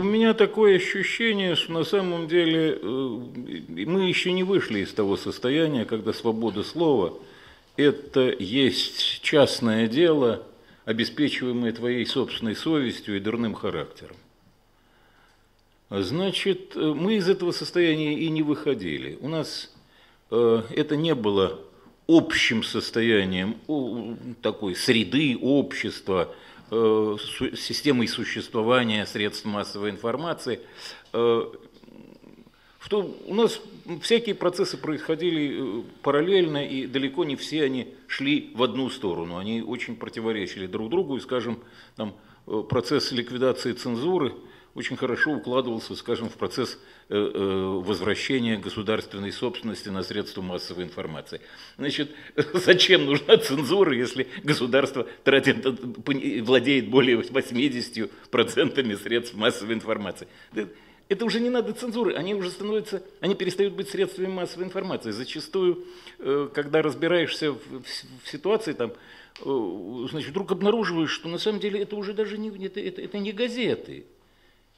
меня такое ощущение, что на самом деле мы еще не вышли из того состояния, когда свобода слова – это есть частное дело, обеспечиваемое твоей собственной совестью и дурным характером. Значит, мы из этого состояния и не выходили. У нас это не было общим состоянием такой среды, общества, системой существования средств массовой информации. У нас всякие процессы происходили параллельно, и далеко не все они шли в одну сторону. Они очень противоречили друг другу, и, скажем, там, процесс ликвидации цензуры очень хорошо укладывался, скажем, в процесс возвращения государственной собственности на средства массовой информации. Значит, зачем нужна цензура, если государство владеет более 80% средств массовой информации? Это уже не надо цензуры, они перестают быть средствами массовой информации. Зачастую, когда разбираешься в ситуации, там, значит, вдруг обнаруживаешь, что на самом деле это уже даже это не газеты.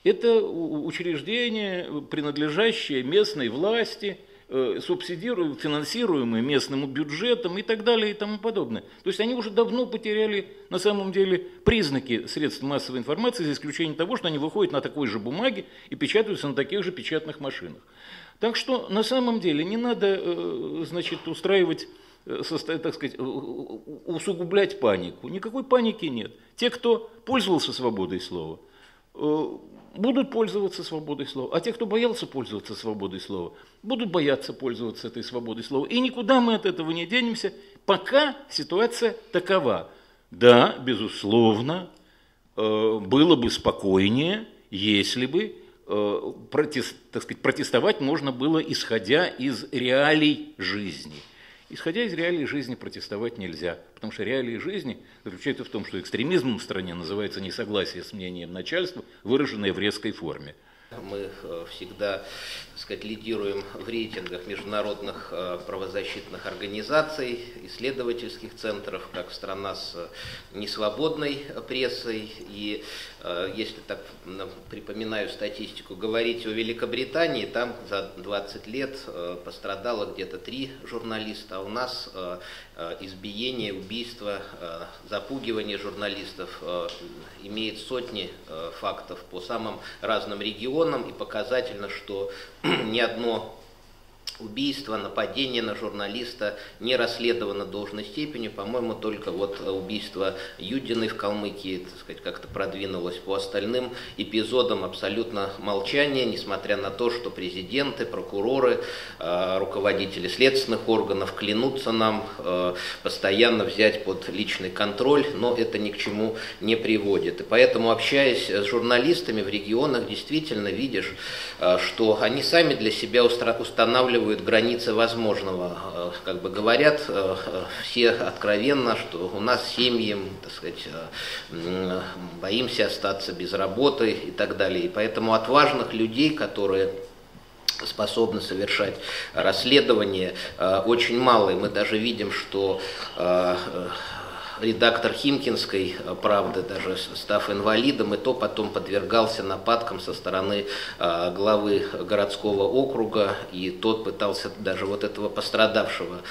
Это учреждения, принадлежащие местной власти, финансируемые местным бюджетом и так далее и тому подобное. То есть они уже давно потеряли на самом деле признаки средств массовой информации, за исключением того, что они выходят на такой же бумаге и печатаются на таких же печатных машинах. Так что на самом деле не надо, значит, устраивать, так сказать, усугублять панику. Никакой паники нет. Те, кто пользовался свободой слова, будут пользоваться свободой слова. А те, кто боялся пользоваться свободой слова, будут бояться пользоваться этой свободой слова. И никуда мы от этого не денемся, пока ситуация такова. Да, безусловно, было бы спокойнее, если бы так сказать, протестовать можно было, исходя из реалий жизни. Исходя из реалий жизни протестовать нельзя, потому что реалии жизни заключаются в том, что экстремизмом в стране называется несогласие с мнением начальства, выраженное в резкой форме. Мы всегда, так сказать, лидируем в рейтингах международных правозащитных организаций, исследовательских центров, как страна с несвободной прессой. И если так припоминаю статистику, говорить о Великобритании, там за 20 лет пострадало где-то 3 журналиста, а у нас избиение, убийство, запугивание журналистов имеет сотни фактов по самым разным регионам. И показательно, что ни одно убийство, нападение на журналиста не расследовано должной степени. По-моему, только вот убийство Юдиной в Калмыкии, так сказать, как-то продвинулось. По остальным эпизодам абсолютно молчание, несмотря на то, что президенты, прокуроры, руководители следственных органов клянутся нам постоянно взять под личный контроль, но это ни к чему не приводит. И поэтому, общаясь с журналистами в регионах, действительно видишь, что они сами для себя устанавливают границы возможного. Как бы говорят все откровенно, что у нас семьи, так сказать, боимся остаться без работы и так далее. И поэтому отважных людей, которые способны совершать расследование, очень мало. И мы даже видим, что редактор Химкинской «Правды», даже став инвалидом, и то потом подвергался нападкам со стороны главы городского округа, и тот пытался даже вот этого пострадавшего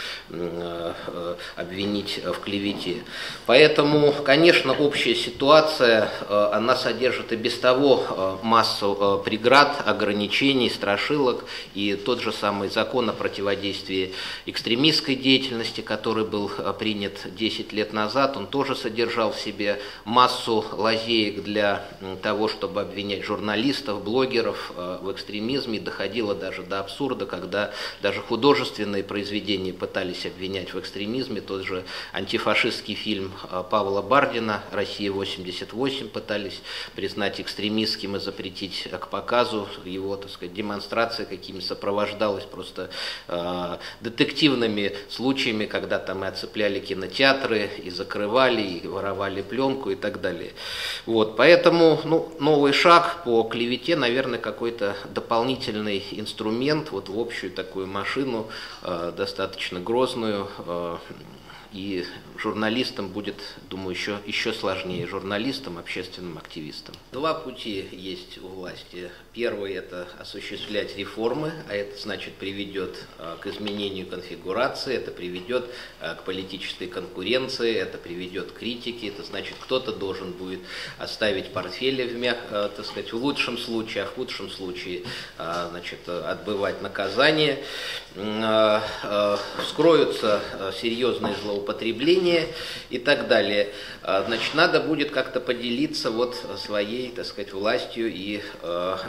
обвинить в клевете. Поэтому, конечно, общая ситуация, она содержит и без того массу преград, ограничений, страшилок, и тот же самый закон о противодействии экстремистской деятельности, который был принят 10 лет назад, он тоже содержал в себе массу лазеек для того, чтобы обвинять журналистов, блогеров в экстремизме. Доходило даже до абсурда, когда даже художественные произведения пытались обвинять в экстремизме. Тот же антифашистский фильм Павла Бардина «Россия-88» пытались признать экстремистским и запретить к показу. Его, так сказать, демонстрация какими сопровождалась просто детективными случаями, когда там и оцепляли кинотеатры, и закрывали, и воровали пленку и так далее. Вот, поэтому новый шаг по клевете, наверное, какой-то дополнительный инструмент вот в общую такую машину, достаточно грозную, И журналистам будет, думаю, еще сложнее. Журналистам, общественным активистам. Два пути есть у власти. Первый – это осуществлять реформы, а это значит приведет к изменению конфигурации, это приведет к политической конкуренции, это приведет к критике, это значит, кто-то должен будет оставить портфели так сказать, в лучшем случае, а в худшем случае значит, отбывать наказание. Вскроются серьезные злоупотребления и так далее. Значит, надо будет как-то поделиться вот своей, так сказать, властью и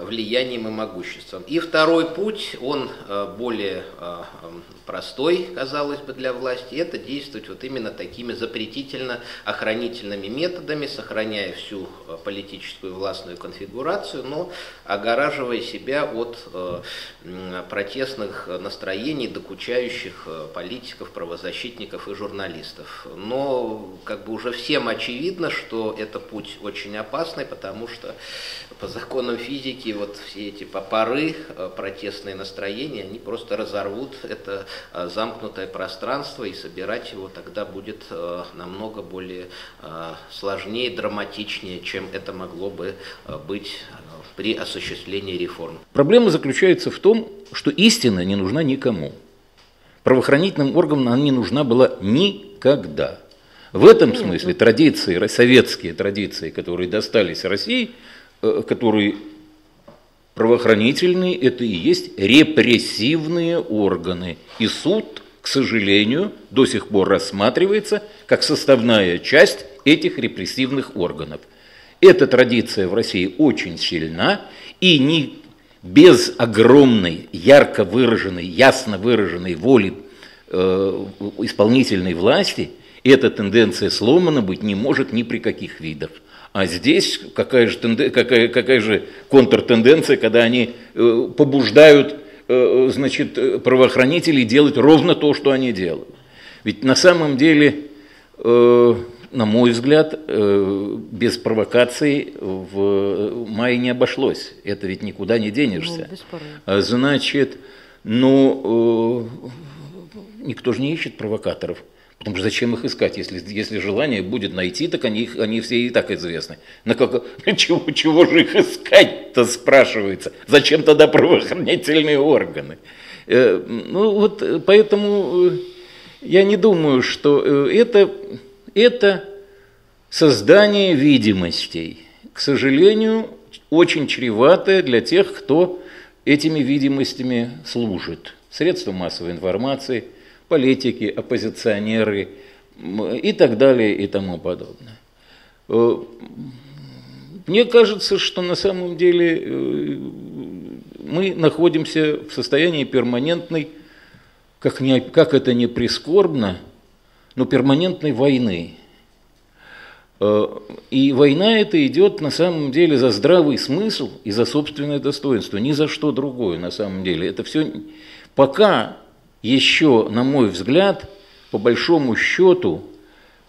влиянием и могуществом. И второй путь, он более простой, казалось бы, для власти, это действовать вот именно такими запретительно-охранительными методами, сохраняя всю политическую властную конфигурацию, но огораживая себя от протестных настроений, докучающих политиков, правозащитников и журналистов. Но как бы уже всем очевидно, что это путь очень опасный, потому что по законам физики вот все эти пары, протестные настроения, они просто разорвут это замкнутое пространство, и собирать его тогда будет намного более сложнее, драматичнее, чем это могло бы быть при осуществлении реформ. Проблема заключается в том, что истина не нужна никому. Правоохранительным органам она не нужна была никогда. В этом смысле традиции, советские традиции, которые достались России, которые правоохранительные, это и есть репрессивные органы. И суд, к сожалению, до сих пор рассматривается как составная часть этих репрессивных органов. Эта традиция в России очень сильна, и не без огромной, ярко выраженной, ясно выраженной воли исполнительной власти эта тенденция сломана быть не может ни при каких видах. А здесь какая же контртенденция, когда они побуждают, значит, правоохранителей делать ровно то, что они делают. Ведь на самом деле, на мой взгляд, без провокаций в мае не обошлось. Это ведь никуда не денешься. Значит, никто же не ищет провокаторов. Потому что зачем их искать, если желание будет найти, так они все и так известны. Чего же их искать-то, спрашивается? Зачем тогда правоохранительные органы? Поэтому я не думаю, что это создание видимостей, к сожалению, очень чреватое для тех, кто этими видимостями служит. Средства массовой информации, политики, оппозиционеры и так далее и тому подобное. Мне кажется, что на самом деле мы находимся в состоянии перманентной, как это не прискорбно, но перманентной войны. И война эта идет на самом деле за здравый смысл и за собственное достоинство, ни за что другое на самом деле. Это все пока еще, на мой взгляд, по большому счету,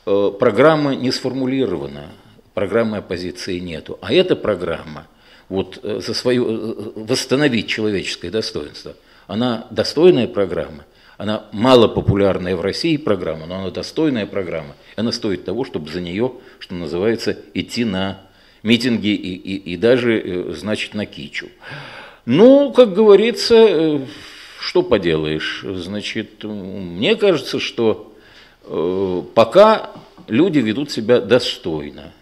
программа не сформулирована, программы оппозиции нету. А эта программа, вот за свое восстановить человеческое достоинство, она достойная программа, она малопопулярная в России программа, но она достойная программа. Она стоит того, чтобы за нее, что называется, идти на митинги и даже, значит, на кичу. Ну, как говорится, что поделаешь? Значит, мне кажется, что пока люди ведут себя достойно,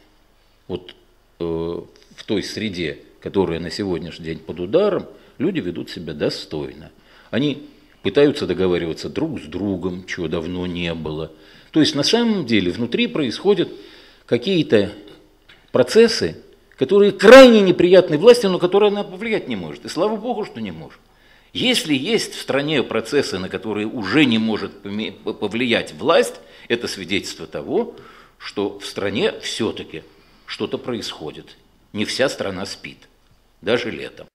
вот в той среде, которая на сегодняшний день под ударом, люди ведут себя достойно. Они пытаются договариваться друг с другом, чего давно не было. То есть на самом деле внутри происходят какие-то процессы, которые крайне неприятны власти, но которые она повлиять не может. И слава богу, что не может. Если есть в стране процессы, на которые уже не может повлиять власть, это свидетельство того, что в стране все-таки что-то происходит. Не вся страна спит, даже летом.